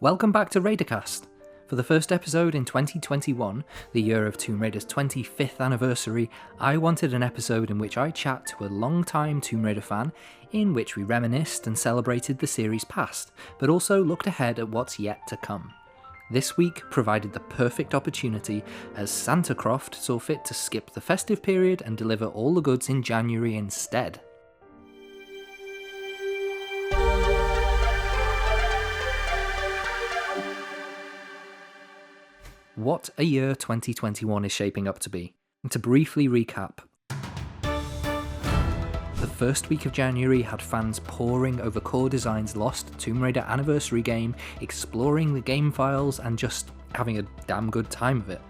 Welcome back to Raidercast. For the first episode in 2021, the year of Tomb Raider's 25th anniversary, I wanted an episode in which I chat to a long-time Tomb Raider fan, in which we reminisced and celebrated the series past, but also looked ahead at what's yet to come. This week provided the perfect opportunity as Santa Croft saw fit to skip the festive period and deliver all the goods in January instead. What a year 2021 is shaping up to be. And to briefly recap, the first week of January had fans poring over Core Design's lost Tomb Raider anniversary game, exploring the game files and just having a damn good time of it.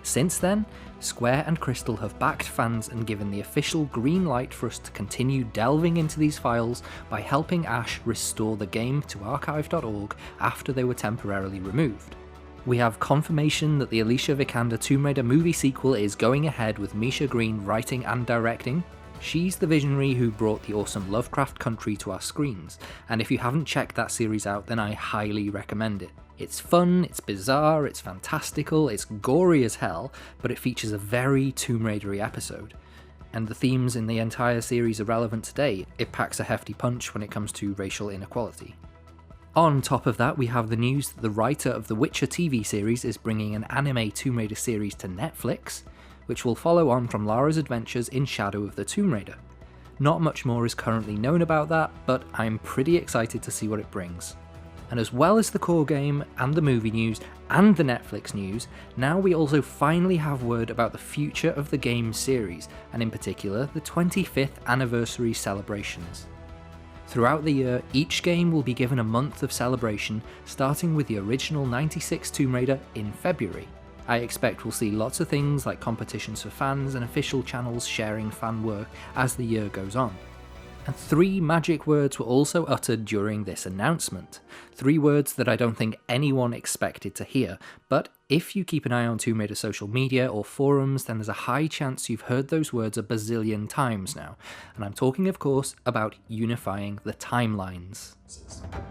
Since then, Square and Crystal have backed fans and given the official green light for us to continue delving into these files by helping Ash restore the game to archive.org after they were temporarily removed. We have confirmation that the Alicia Vikander Tomb Raider movie sequel is going ahead with Misha Green writing and directing. She's the visionary who brought the awesome Lovecraft Country to our screens, and if you haven't checked that series out, then I highly recommend it. It's fun, it's bizarre, it's fantastical, it's gory as hell, but it features a very Tomb Raider-y episode. And the themes in the entire series are relevant today. It packs a hefty punch when it comes to racial inequality. On top of that, we have the news that the writer of the Witcher TV series is bringing an anime Tomb Raider series to Netflix, which will follow on from Lara's adventures in Shadow of the Tomb Raider. Not much more is currently known about that, but I'm pretty excited to see what it brings. And as well as the core game, and the movie news, and the Netflix news, now we also finally have word about the future of the game series, and in particular, the 25th anniversary celebrations. Throughout the year, each game will be given a month of celebration, starting with the original 96 Tomb Raider in February. I expect we'll see lots of things like competitions for fans and official channels sharing fan work as the year goes on. And 3 magic words were also uttered during this announcement. 3 words that I don't think anyone expected to hear, but if you keep an eye on Tomb Raider social media or forums, then there's a high chance you've heard those words a bazillion times now. And I'm talking, of course, about unifying the timelines.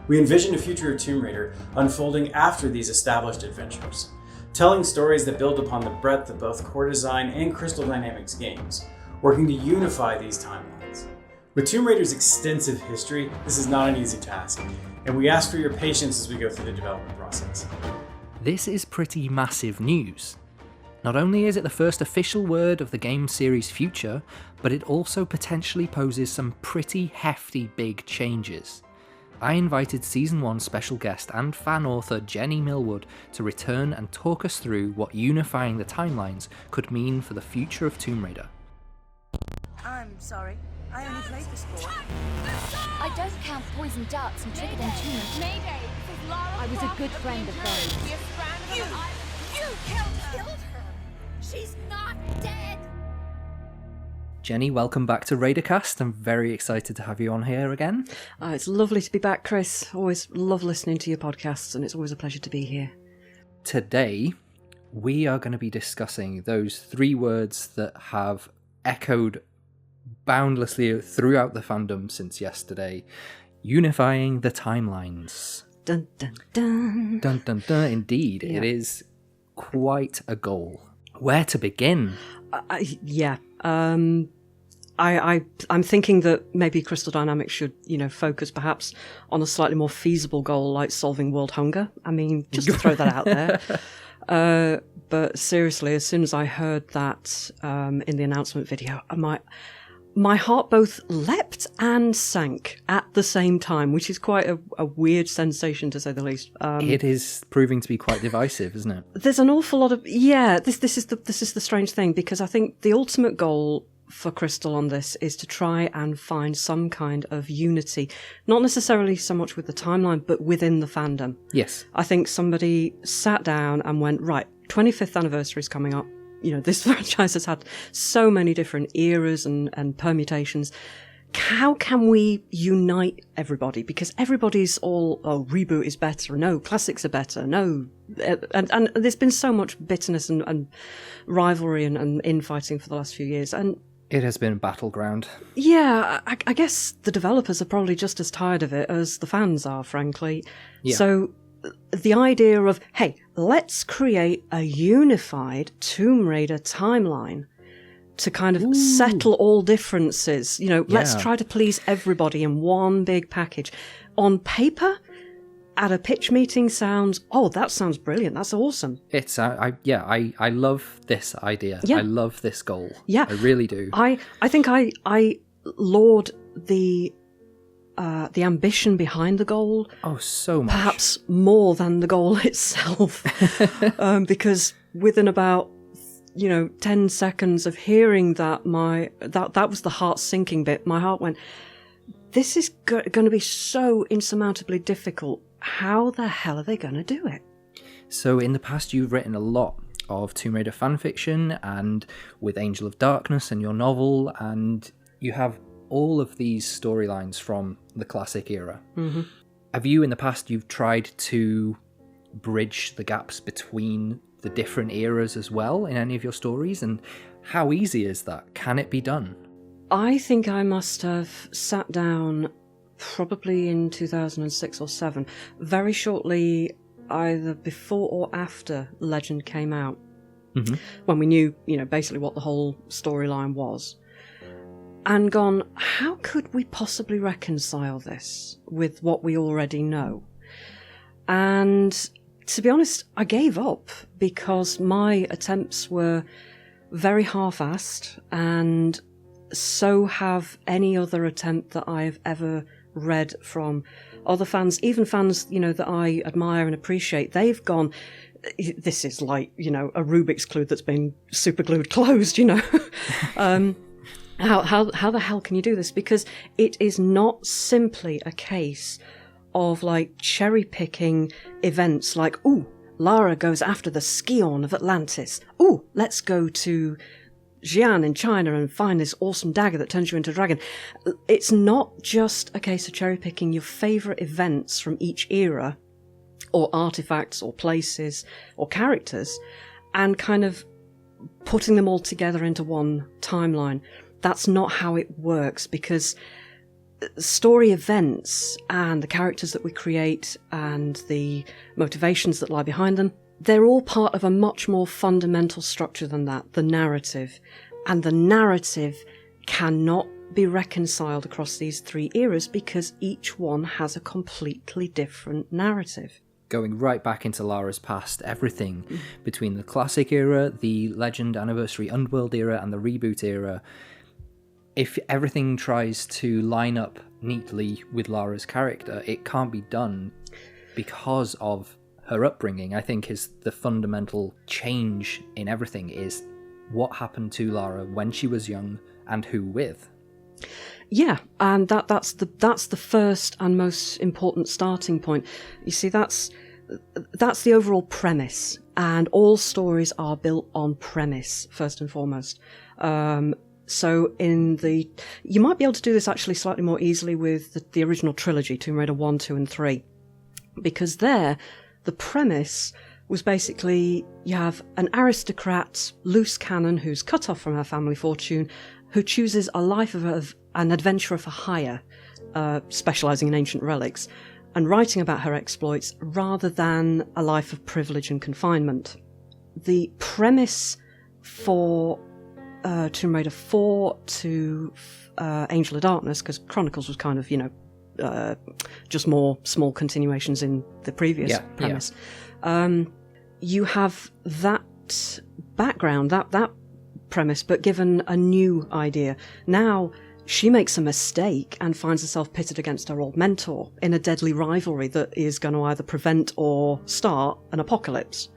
We envision a future of Tomb Raider unfolding after these established adventures, telling stories that build upon the breadth of both Core Design and Crystal Dynamics games, working to unify these timelines. With Tomb Raider's extensive history, this is not an easy task, and we ask for your patience as we go through the development process. This is pretty massive news. Not only is it the first official word of the game series' future, but it also potentially poses some pretty hefty big changes. I invited Season 1 special guest and fan author Jenni Milward to return and talk us through what unifying the timelines could mean for the future of Tomb Raider. I'm sorry. I only played the sport. I don't count poison darts and triggered entombment. Mayday! I was a good friend of theirs. You killed her. She's not dead. Jenni, welcome back to Raidercast. I'm very excited to have you on here again. It's lovely to be back, Chris. Always love listening to your podcasts, and it's always a pleasure to be here. Today, we are going to be discussing those 3 words that have echoed boundlessly throughout the fandom since yesterday. Unifying the timelines. Dun dun dun. Dun dun dun, indeed. Yeah. It is quite a goal. Where to begin? I'm thinking that maybe Crystal Dynamics should, focus perhaps on a slightly more feasible goal like solving world hunger. I mean, just to throw that out there. But seriously, as soon as I heard that in the announcement video, my heart both leapt and sank at the same time, which is quite a weird sensation to say the least. It is proving to be quite divisive, isn't it? There's an awful lot of This is the strange thing, because I think the ultimate goal for Crystal on this is to try and find some kind of unity, not necessarily so much with the timeline, but within the fandom. Yes. I think somebody sat down and went, right, 25th anniversary is coming up. This franchise has had so many different eras and permutations. How can we unite everybody? Because everybody's all, reboot is better. No, classics are better. No. And there's been so much bitterness and rivalry and infighting for the last few years. And it has been a battleground. Yeah, I guess the developers are probably just as tired of it as the fans are, frankly. Yeah. So the idea of, hey, let's create a unified Tomb Raider timeline to kind of settle all differences. Let's try to please everybody in one big package. On paper, at a pitch meeting that sounds brilliant. That's awesome. It's I love this idea. Yeah. I love this goal. Yeah. I really do. I think I laud the ambition behind the goal. Oh, so much. Perhaps more than the goal itself. Because within about 10 seconds of hearing that, that was the heart sinking bit. My heart went, this is going to be so insurmountably difficult. How the hell are they going to do it? So in the past, you've written a lot of Tomb Raider fanfiction, and with Angel of Darkness and your novel, and you have all of these storylines from the classic era. Mm-hmm. Have you, in the past, you've tried to bridge the gaps between the different eras as well in any of your stories? And how easy is that? Can it be done? I think I must have sat down probably in 2006 or 7, very shortly either before or after Legend came out, when we knew, basically what the whole storyline was, and gone, how could we possibly reconcile this with what we already know? And to be honest, I gave up because my attempts were very half-assed, and so have any other attempt that I've ever read from other fans, even fans, that I admire and appreciate. They've gone, this is like, a Rubik's Cube that's been super glued closed, How the hell can you do this? Because it is not simply a case of like cherry picking events like, ooh, Lara goes after the Scion of Atlantis. Ooh, let's go to Xi'an in China and find this awesome dagger that turns you into a dragon. It's not just a case of cherry picking your favourite events from each era, or artifacts, or places, or characters, and kind of putting them all together into one timeline. That's not how it works, because story events and the characters that we create and the motivations that lie behind them, they're all part of a much more fundamental structure than that, the narrative. And the narrative cannot be reconciled across these 3 eras because each one has a completely different narrative. Going right back into Lara's past, everything between the classic era, the Legend, Anniversary, Underworld era, and the reboot era, if everything tries to line up neatly with Lara's character, it can't be done because of her upbringing. I think is the fundamental change in everything is what happened to Lara when she was young and who with. Yeah, and that's the first and most important starting point. You see, that's the overall premise, and all stories are built on premise first and foremost. So you might be able to do this actually slightly more easily with the original trilogy, Tomb Raider 1, 2, and 3, because there, the premise was basically you have an aristocrat, loose cannon, who's cut off from her family fortune, who chooses a life of an adventurer for hire, specialising in ancient relics, and writing about her exploits rather than a life of privilege and confinement. The premise for Tomb Raider 4 to Angel of Darkness, because Chronicles was kind of, just more small continuations in the previous premise. Yeah. You have that background, that premise, but given a new idea. Now, she makes a mistake and finds herself pitted against her old mentor in a deadly rivalry that is going to either prevent or start an apocalypse.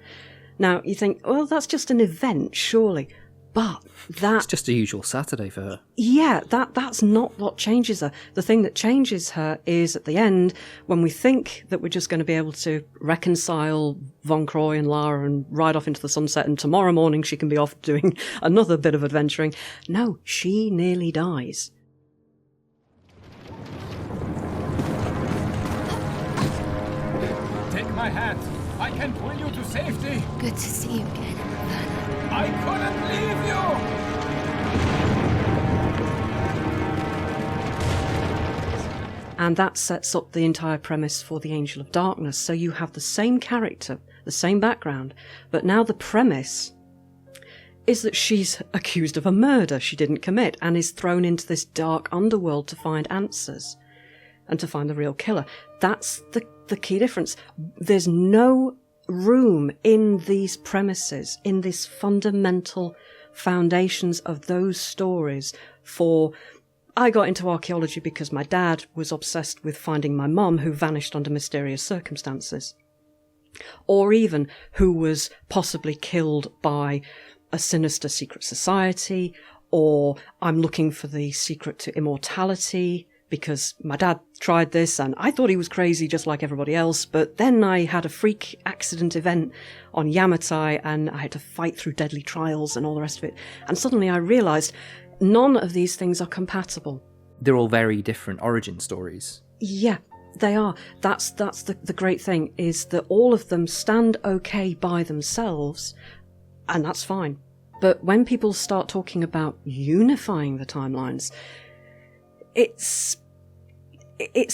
Now, you think, well, that's just an event, surely. But it's just a usual Saturday for her. Yeah, that's not what changes her. The thing that changes her is at the end, when we think that we're just going to be able to reconcile Von Croy and Lara and ride off into the sunset, and tomorrow morning she can be off doing another bit of adventuring. No, she nearly dies. Take my hand. I can pull you to safety. Good to see you again. I couldn't leave you! And that sets up the entire premise for the Angel of Darkness. So you have the same character, the same background, but now the premise is that she's accused of a murder she didn't commit and is thrown into this dark underworld to find answers and to find the real killer. That's the key difference. There's no room in these premises, in these fundamental foundations of those stories for, I got into archaeology because my dad was obsessed with finding my mum who vanished under mysterious circumstances, or even who was possibly killed by a sinister secret society, or I'm looking for the secret to immortality because my dad tried this and I thought he was crazy just like everybody else, but then I had a freak accident event on Yamatai and I had to fight through deadly trials and all the rest of it. And suddenly I realised none of these things are compatible. They're all very different origin stories. Yeah, they are. That's the great thing, is that all of them stand okay by themselves, and that's fine. But when people start talking about unifying the timelines, it's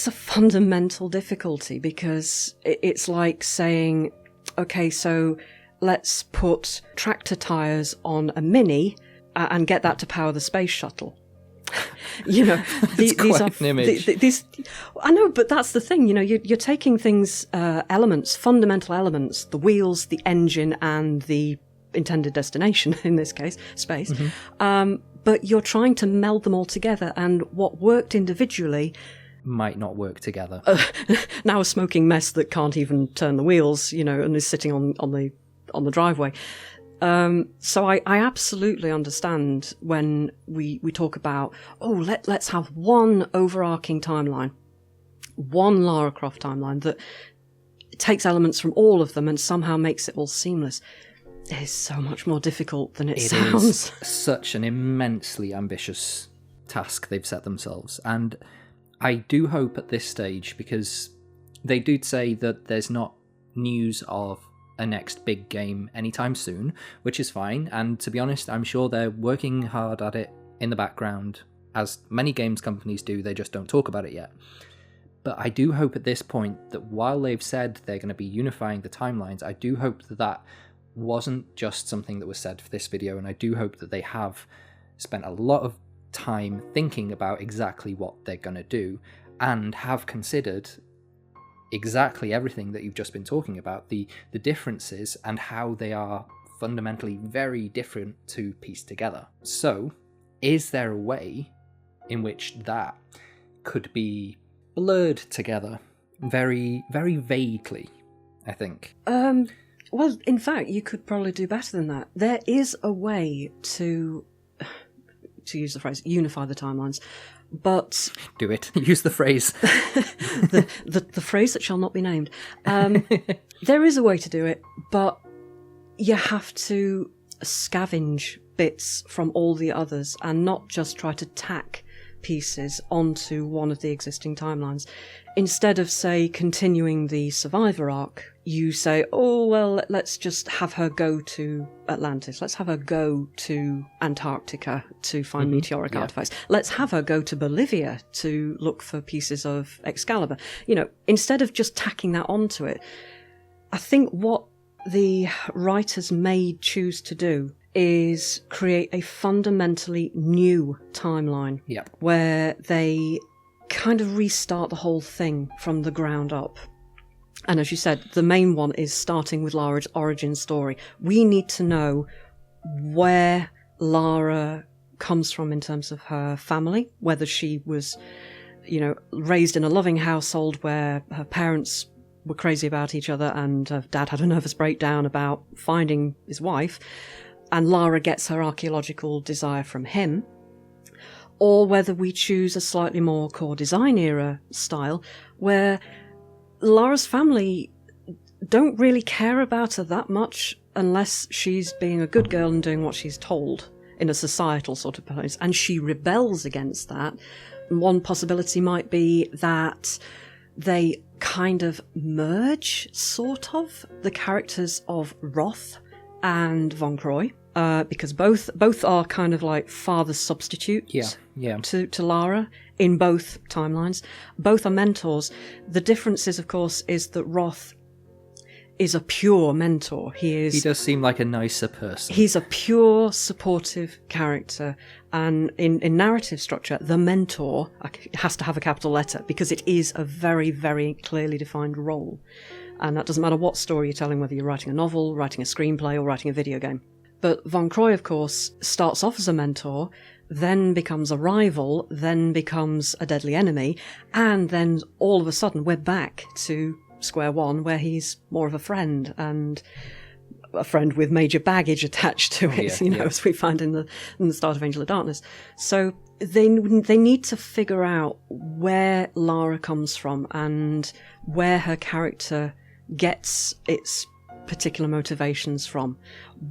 a fundamental difficulty, because it's like saying, okay, so let's put tractor tyres on a Mini and get that to power the space shuttle. You know, these are an image. I know, but that's the thing. You know, you're taking things, elements, fundamental elements, the wheels, the engine, and the intended destination, in this case, space. Mm-hmm. But you're trying to meld them all together, and what worked individually might not work together. Now a smoking mess that can't even turn the wheels, you know, and is sitting on the driveway. So I absolutely understand when we talk about, let's have one overarching timeline, one Lara Croft timeline that takes elements from all of them and somehow makes it all seamless. It is so much more difficult than it sounds. It is such an immensely ambitious task they've set themselves. And I do hope at this stage, because they do say that there's not news of a next big game anytime soon, which is fine. And to be honest, I'm sure they're working hard at it in the background, as many games companies do, they just don't talk about it yet. But I do hope at this point that while they've said they're going to be unifying the timelines, I do hope that wasn't just something that was said for this video, and I do hope that they have spent a lot of time thinking about exactly what they're going to do, and have considered exactly everything that you've just been talking about, the differences and how they are fundamentally very different to piece together. So, is there a way in which that could be blurred together very, very vaguely, I think? Well, in fact, you could probably do better than that. There is a way to use the phrase, unify the timelines, but... Do it. Use the phrase. the phrase that shall not be named. There is a way to do it, but you have to scavenge bits from all the others and not just try to tack pieces onto one of the existing timelines. Instead of, say, continuing the Survivor arc, you say, let's just have her go to Atlantis. Let's have her go to Antarctica to find meteoric artifacts. Let's have her go to Bolivia to look for pieces of Excalibur. You know, instead of just tacking that onto it, I think what the writers may choose to do is create a fundamentally new timeline where they kind of restart the whole thing from the ground up. And as you said, the main one is starting with Lara's origin story. We need to know where Lara comes from in terms of her family, whether she was, you know, raised in a loving household where her parents were crazy about each other and her dad had a nervous breakdown about finding his wife, and Lara gets her archaeological desire from him, or whether we choose a slightly more core design era style where Lara's family don't really care about her that much unless she's being a good girl and doing what she's told in a societal sort of place, and she rebels against that. One possibility might be that they kind of merge, sort of, the characters of Roth and Von Croy, because both are kind of like father substitutes to Lara in both timelines. Both are mentors. The difference is, of course, is that Roth is a pure mentor. He does seem like a nicer person. He's a pure supportive character, and in narrative structure, the mentor has to have a capital letter because it is a very, very clearly defined role. And that doesn't matter what story you're telling, whether you're writing a novel, writing a screenplay, or writing a video game. But Von Croy, of course, starts off as a mentor, then becomes a rival, then becomes a deadly enemy, and then all of a sudden we're back to square one, where he's more of a friend, and a friend with major baggage attached to it, as we find in the start of Angel of Darkness. So they need to figure out where Lara comes from and where her character gets its particular motivations from.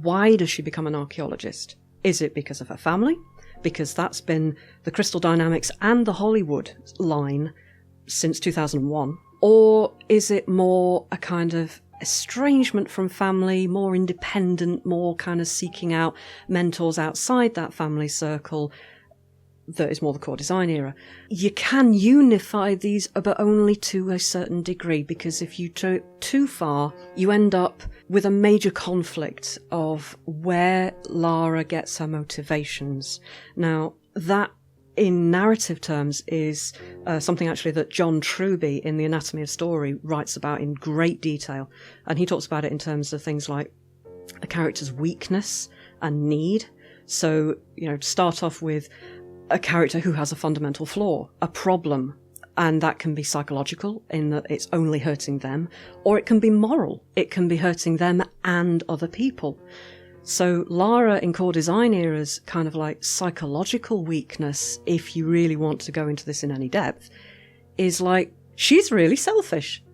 Why does she become an archaeologist? Is it because of her family? Because that's been the Crystal Dynamics and the Hollywood line since 2001. Or is it more a kind of estrangement from family, more independent, more kind of seeking out mentors outside that family circle that is more the core design era? You can unify these, but only to a certain degree, because if you go too far, you end up with a major conflict of where Lara gets her motivations. Now, that in narrative terms is something actually that John Truby in The Anatomy of Story writes about in great detail. And he talks about it in terms of things like a character's weakness and need. So, start off with a character who has a fundamental flaw, a problem, and that can be psychological in that it's only hurting them, or it can be moral. It can be hurting them and other people. So Lara in core design era's kind of like psychological weakness, if you really want to go into this in any depth, is like she's really selfish.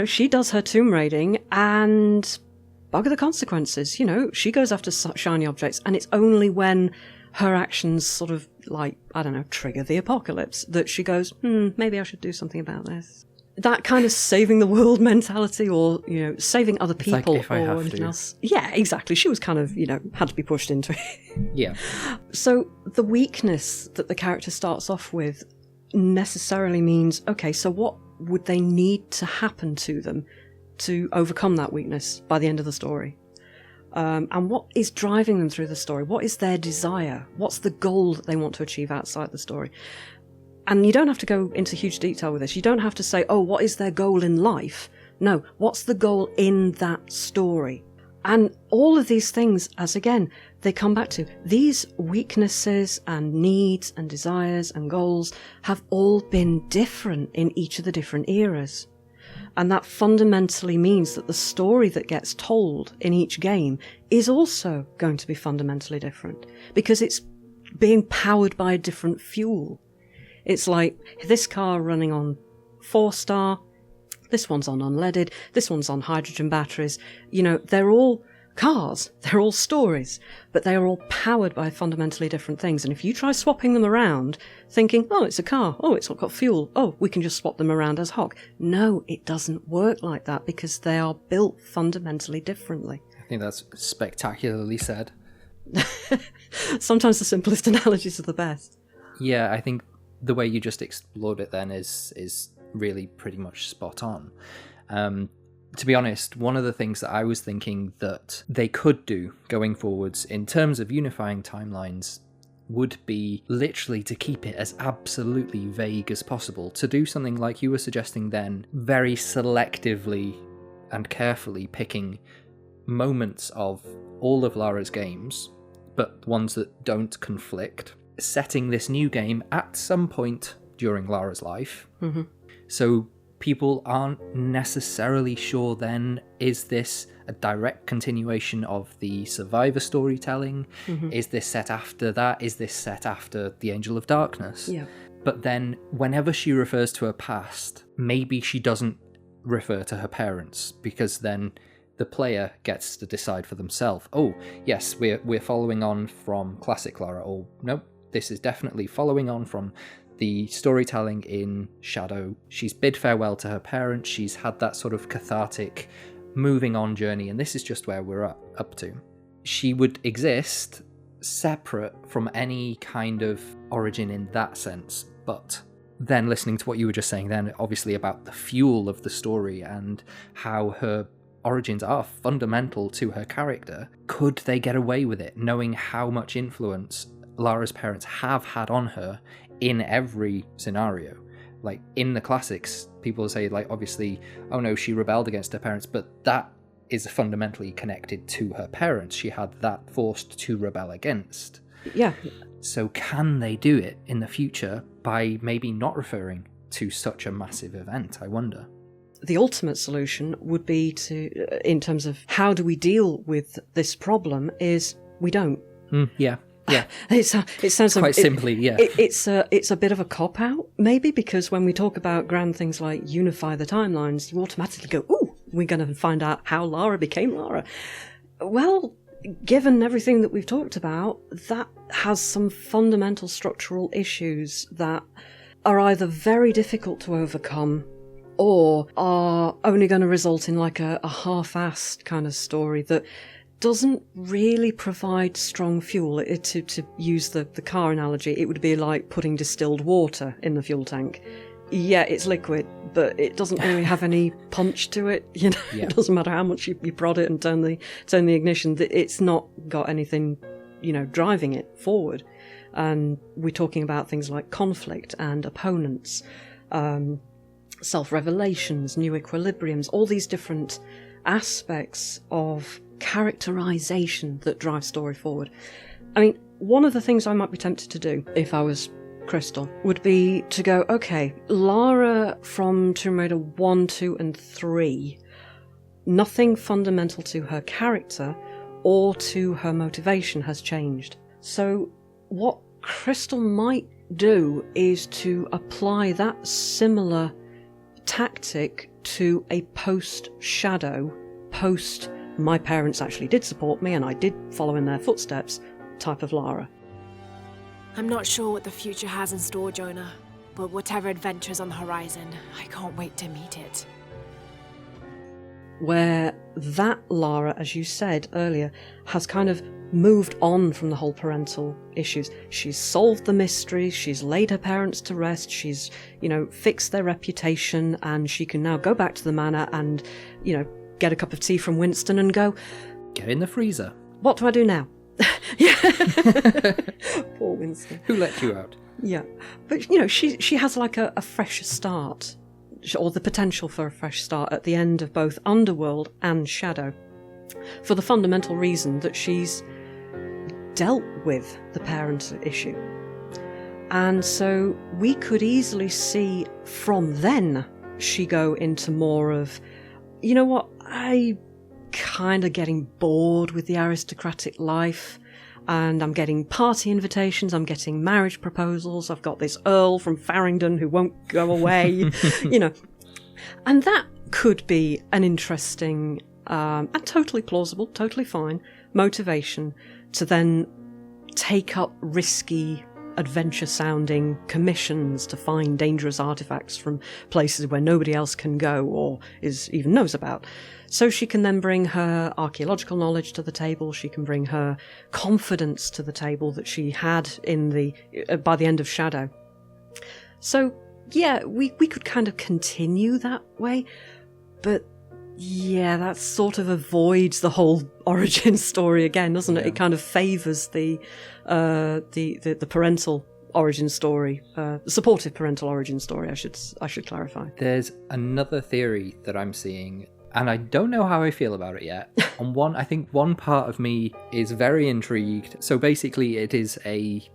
She does her tomb raiding and bugger the consequences. She goes after shiny objects, and it's only when her actions sort of like, I don't know, trigger the apocalypse that she goes, maybe I should do something about this. That kind of saving the world mentality, or, saving other people, like, if I or have anything to. else. Yeah, exactly. She was kind of, had to be pushed into it. Yeah. So the weakness that the character starts off with necessarily means, okay, so what would they need to happen to them to overcome that weakness by the end of the story? And what is driving them through the story? What is their desire? What's the goal that they want to achieve outside the story? And you don't have to go into huge detail with this. You don't have to say, oh, what is their goal in life? No, what's the goal in that story? And all of these things, as again, they come back to these weaknesses and needs and desires and goals have all been different in each of the different eras. And that fundamentally means that the story that gets told in each game is also going to be fundamentally different, because it's being powered by a different fuel. It's like this car running on 4-star, this one's on unleaded, this one's on hydrogen batteries. They're all cars, they're all stories, but they are all powered by fundamentally different things. And if you try swapping them around, thinking, oh, it's a car, oh, it's got fuel, oh, we can just swap them around as hoc. No, it doesn't work like that, because they are built fundamentally differently. I think that's spectacularly said. Sometimes the simplest analogies are the best. Yeah, I think the way you just explored it then is really pretty much spot on. To be honest, one of the things that I was thinking that they could do going forwards in terms of unifying timelines would be literally to keep it as absolutely vague as possible, to do something like you were suggesting then, very selectively and carefully picking moments of all of Lara's games, but ones that don't conflict, setting this new game at some point during Lara's life. Mm-hmm. So people aren't necessarily sure then, is this a direct continuation of the Survivor storytelling? Mm-hmm. Is this set after that? Is this set after the Angel of Darkness? Yeah. But then whenever she refers to her past, maybe she doesn't refer to her parents, because then the player gets to decide for themselves, oh, yes, we're following on from classic Lara, or nope, this is definitely following on from the storytelling in Shadow. She's bid farewell to her parents, she's had that sort of cathartic moving on journey, and this is just where we're up to. She would exist separate from any kind of origin in that sense, but then listening to what you were just saying then, obviously about the fuel of the story and how her origins are fundamental to her character, could they get away with it, knowing how much influence Lara's parents have had on her in every scenario? Like, in the classics, people say, like, obviously, oh no, she rebelled against her parents, but that is fundamentally connected to her parents. She had that forced to rebel against. Yeah. So can they do it in the future by maybe not referring to such a massive event, I wonder? The ultimate solution would be to, in terms of how do we deal with this problem, is we don't. Yeah. It sounds quite simply, yeah. It's a bit of a cop-out, maybe, because when we talk about grand things like unify the timelines, you automatically go, ooh, we're going to find out how Lara became Lara. Well, given everything that we've talked about, that has some fundamental structural issues that are either very difficult to overcome or are only going to result in like a half-assed kind of story that doesn't really provide strong fuel. To use the car analogy, it would be like putting distilled water in the fuel tank. Yeah, it's liquid, but it doesn't really have any punch to it. You know, Yeah. It doesn't matter how much you prod it and turn the ignition. It's not got anything, driving it forward. And we're talking about things like conflict and opponents, self-revelations, new equilibriums, all these different aspects of characterization that drive story forward. I mean, one of the things I might be tempted to do if I was Crystal would be to go, okay, Lara from Tomb Raider 1, 2 and 3, nothing fundamental to her character or to her motivation has changed. So what Crystal might do is to apply that similar tactic to a post-Shadow, my parents actually did support me and I did follow in their footsteps type of Lara. I'm not sure what the future has in store, Jonah, but whatever adventure's on the horizon, I can't wait to meet it. Where that Lara, as you said earlier, has kind of moved on from the whole parental issues. She's solved the mysteries, she's laid her parents to rest, she's, fixed their reputation, and she can now go back to the manor and, get a cup of tea from Winston and go, Get in the freezer. what do I do now? Yeah. Poor Winston. Who let you out? Yeah. But, she has like a fresh start, or the potential for a fresh start at the end of both Underworld and Shadow, for the fundamental reason that she's dealt with the parent issue. And so we could easily see from then she go into more of, you know what, I kind of getting bored with the aristocratic life, and I'm getting party invitations, I'm getting marriage proposals, I've got this Earl from Farringdon who won't go away, And that could be an interesting and totally plausible, totally fine motivation to then take up risky adventure-sounding commissions to find dangerous artifacts from places where nobody else can go or even knows about. So she can then bring her archaeological knowledge to the table, she can bring her confidence to the table that she had by the end of Shadow. So, yeah, we could kind of continue that way, but yeah, that sort of avoids the whole origin story again, doesn't it? It kind of favours the parental origin story, supportive parental origin story. I should clarify. There's another theory that I'm seeing, and I don't know how I feel about it yet. I think one part of me is very intrigued. So basically, it is a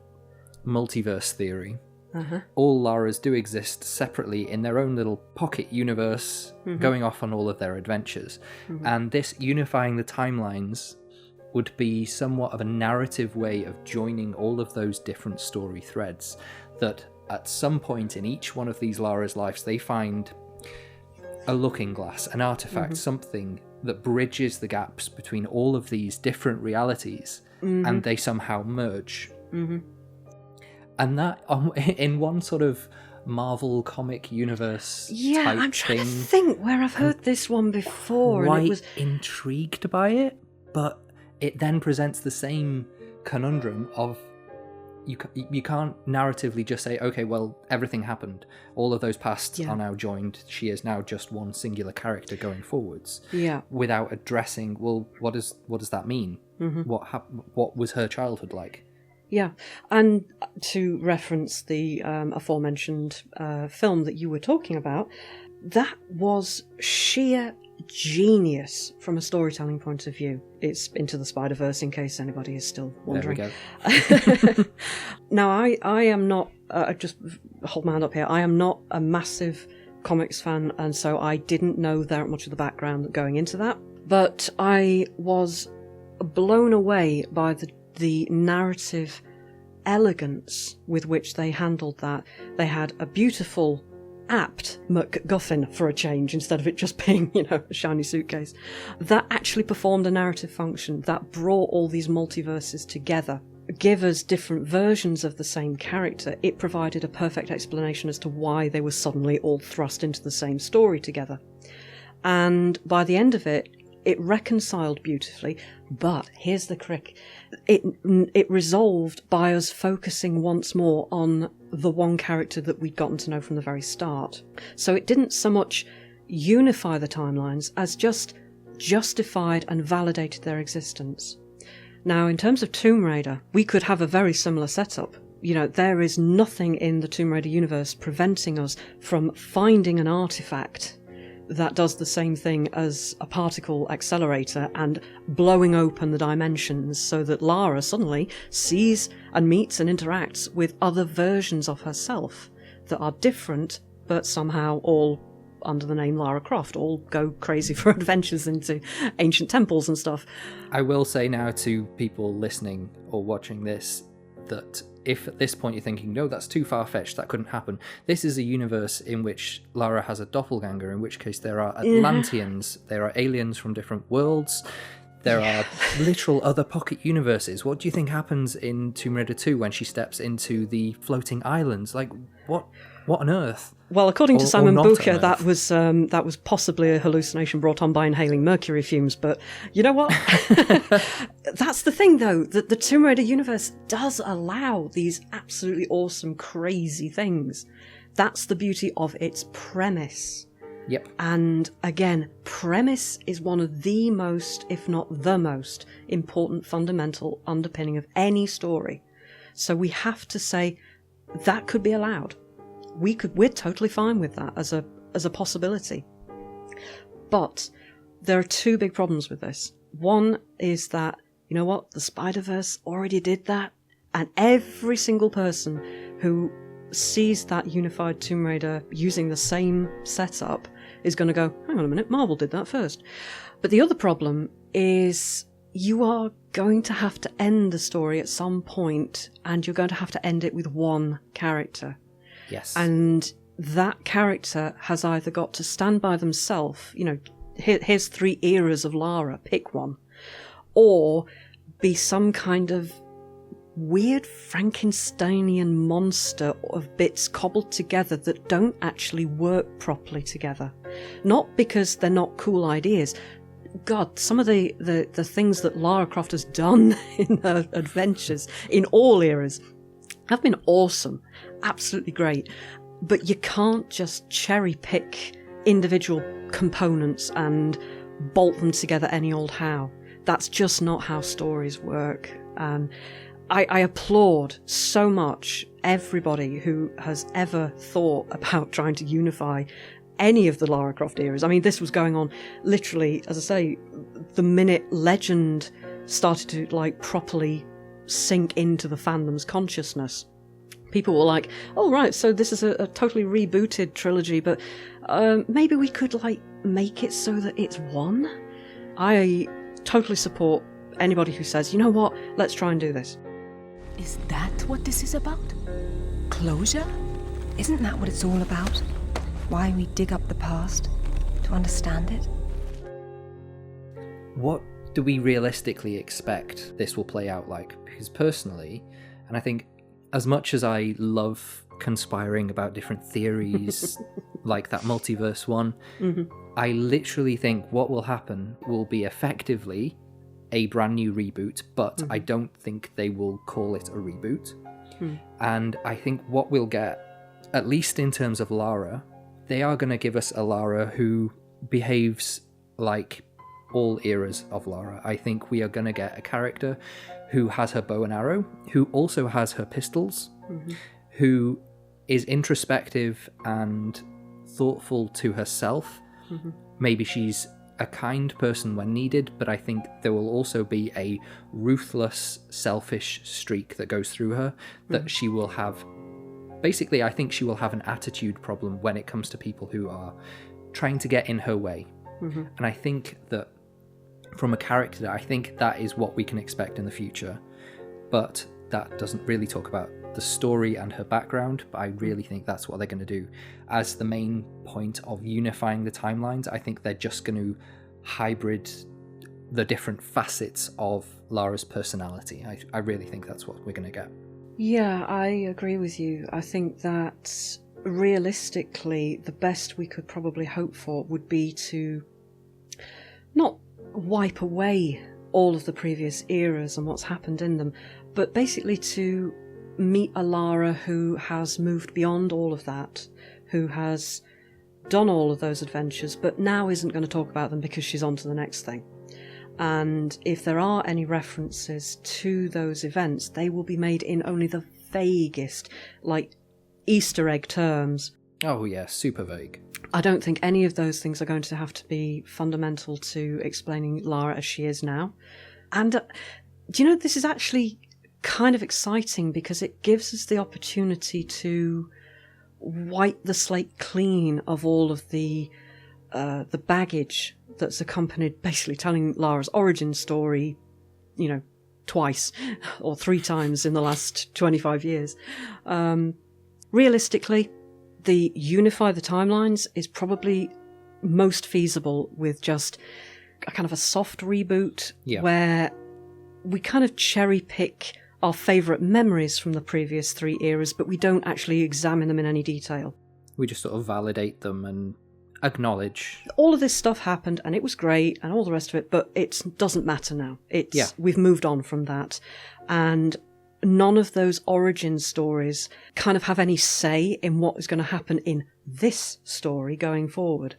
multiverse theory. Uh-huh. All Laras do exist separately in their own little pocket universe, going off on all of their adventures. And this unifying the timelines would be somewhat of a narrative way of joining all of those different story threads, that at some point in each one of these Laras' lives, they find a looking glass, an artifact, something that bridges the gaps between all of these different realities, and they somehow merge. And that, in one sort of Marvel comic universe type I'm trying thing, to think where I've heard this one before. Quite And it was intrigued by it, but it then presents the same conundrum of you can't narratively just say, okay, well, everything happened. All of those pasts are now joined. She is now just one singular character going forwards. Yeah. Without addressing, well, what does that mean? Mm-hmm. What was her childhood like? Yeah, and to reference the aforementioned film that you were talking about, that was sheer genius from a storytelling point of view. It's Into the Spider-Verse, in case anybody is still wondering. There we go. Now, I am not, just hold my hand up here, I am not a massive comics fan, and so I didn't know that much of the background going into that, but I was blown away by the narrative elegance with which they handled that. They had a beautiful, apt MacGuffin for a change, instead of it just being, a shiny suitcase. That actually performed a narrative function that brought all these multiverses together. Give us different versions of the same character. It provided a perfect explanation as to why they were suddenly all thrust into the same story together. And by the end of it, it reconciled beautifully, but here's the crick. It resolved by us focusing once more on the one character that we'd gotten to know from the very start. So it didn't so much unify the timelines as just justified and validated their existence. Now, in terms of Tomb Raider, we could have a very similar setup. There is nothing in the Tomb Raider universe preventing us from finding an artifact that does the same thing as a particle accelerator and blowing open the dimensions so that Lara suddenly sees and meets and interacts with other versions of herself that are different, but somehow all under the name Lara Croft, all go crazy for adventures into ancient temples and stuff. I will say now to people listening or watching this that if at this point you're thinking, no, that's too far-fetched, that couldn't happen, this is a universe in which Lara has a doppelganger, in which case there are Atlanteans, there are aliens from different worlds, there are literal other pocket universes. What do you think happens in Tomb Raider 2 when she steps into the floating islands? Like, what on earth? Well, according to Simon Bucher, that was possibly a hallucination brought on by inhaling mercury fumes, but you know what? That's the thing, though, that the Tomb Raider universe does allow these absolutely awesome, crazy things. That's the beauty of its premise. Yep. And again, premise is one of the most, if not the most, important fundamental underpinning of any story. So we have to say that could be allowed. We're totally fine with that as a possibility. But there are two big problems with this. One is that, you know what, the Spider-Verse already did that, and every single person who sees that unified Tomb Raider using the same setup is going to go, hang on a minute, Marvel did that first. But the other problem is you are going to have to end the story at some point, and you're going to have to end it with one character. Yes. And that character has either got to stand by themselves, here's 3 eras of Lara, pick one, or be some kind of weird Frankensteinian monster of bits cobbled together that don't actually work properly together. Not because they're not cool ideas. God, some of the things that Lara Croft has done in her adventures in all eras have been awesome, absolutely great, but you can't just cherry pick individual components and bolt them together any old how. That's just not how stories work. I applaud so much everybody who has ever thought about trying to unify any of the Lara Croft eras. I mean, this was going on literally, as I say, the minute Legend started to properly sink into the fandom's consciousness. People were like, oh right, so this is a totally rebooted trilogy, but maybe we could make it so that it's one? I totally support anybody who says, you know what, let's try and do this. Is that what this is about? Closure? Isn't that what it's all about? Why we dig up the past? To understand it? What do we realistically expect this will play out like? Because personally, and I think as much as I love conspiring about different theories like that multiverse one, I literally think what will happen will be effectively a brand new reboot, but I don't think they will call it a reboot. And I think what we'll get, at least in terms of Lara, they are going to give us a Lara who behaves like all eras of Lara. I think we are going to get a character who has her bow and arrow, who also has her pistols, who is introspective and thoughtful to herself. Maybe she's a kind person when needed, but I think there will also be a ruthless, selfish streak that goes through her, that she will have. Basically, I think she will have an attitude problem when it comes to people who are trying to get in her way. And I think that from a character, I think that is what we can expect in the future. But that doesn't really talk about the story and her background, but I really think that's what they're going to do. As the main point of unifying the timelines, I think they're just going to hybrid the different facets of Lara's personality. I really think that's what we're going to get. Yeah, I agree with you. I think that realistically, the best we could probably hope for would be to not wipe away all of the previous eras and what's happened in them, but basically to meet a Lara who has moved beyond all of that, who has done all of those adventures, but now isn't going to talk about them because she's on to the next thing. And if there are any references to those events, they will be made in only the vaguest, like Easter egg terms. Oh yeah, super vague. I don't think any of those things are going to have to be fundamental to explaining Lara as she is now. And do you know, this is actually kind of exciting because it gives us the opportunity to wipe the slate clean of all of the baggage that's accompanied basically telling Lara's origin story, you know, twice or 3 times in the last 25 years. Realistically, the unify the timelines is probably most feasible with just a kind of a soft reboot where we kind of cherry pick our favourite memories from the previous 3 eras, but we don't actually examine them in any detail. We just sort of validate them and acknowledge. All of this stuff happened and it was great and all the rest of it, but it doesn't matter now. We've moved on from that. And none of those origin stories kind of have any say in what is going to happen in this story going forward.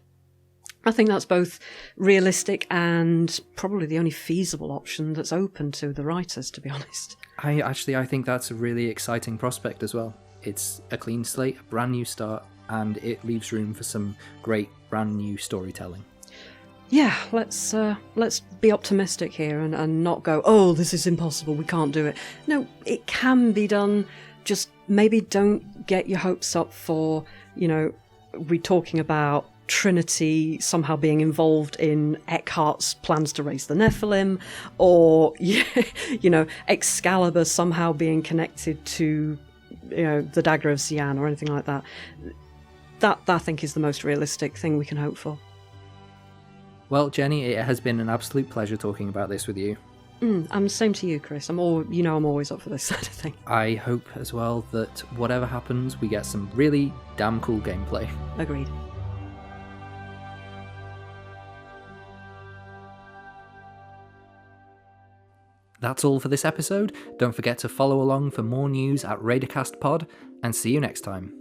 I think that's both realistic and probably the only feasible option that's open to the writers, to be honest. I think that's a really exciting prospect as well. It's a clean slate, a brand new start, and it leaves room for some great brand new storytelling. Yeah, let's be optimistic here and not go, oh, this is impossible, we can't do it. No, it can be done. Just maybe don't get your hopes up for, you know, we're talking about Trinity somehow being involved in Eckhart's plans to raise the Nephilim, or, you know, Excalibur somehow being connected to, you know, the Dagger of Xi'an or anything like that. That I think is the most realistic thing we can hope for. Well, Jenny, it has been an absolute pleasure talking about this with you. And same to you, Chris. I'm always up for this sort of thing. I hope as well that whatever happens, we get some really damn cool gameplay. Agreed. That's all for this episode. Don't forget to follow along for more news at Raidercast Pod, and see you next time.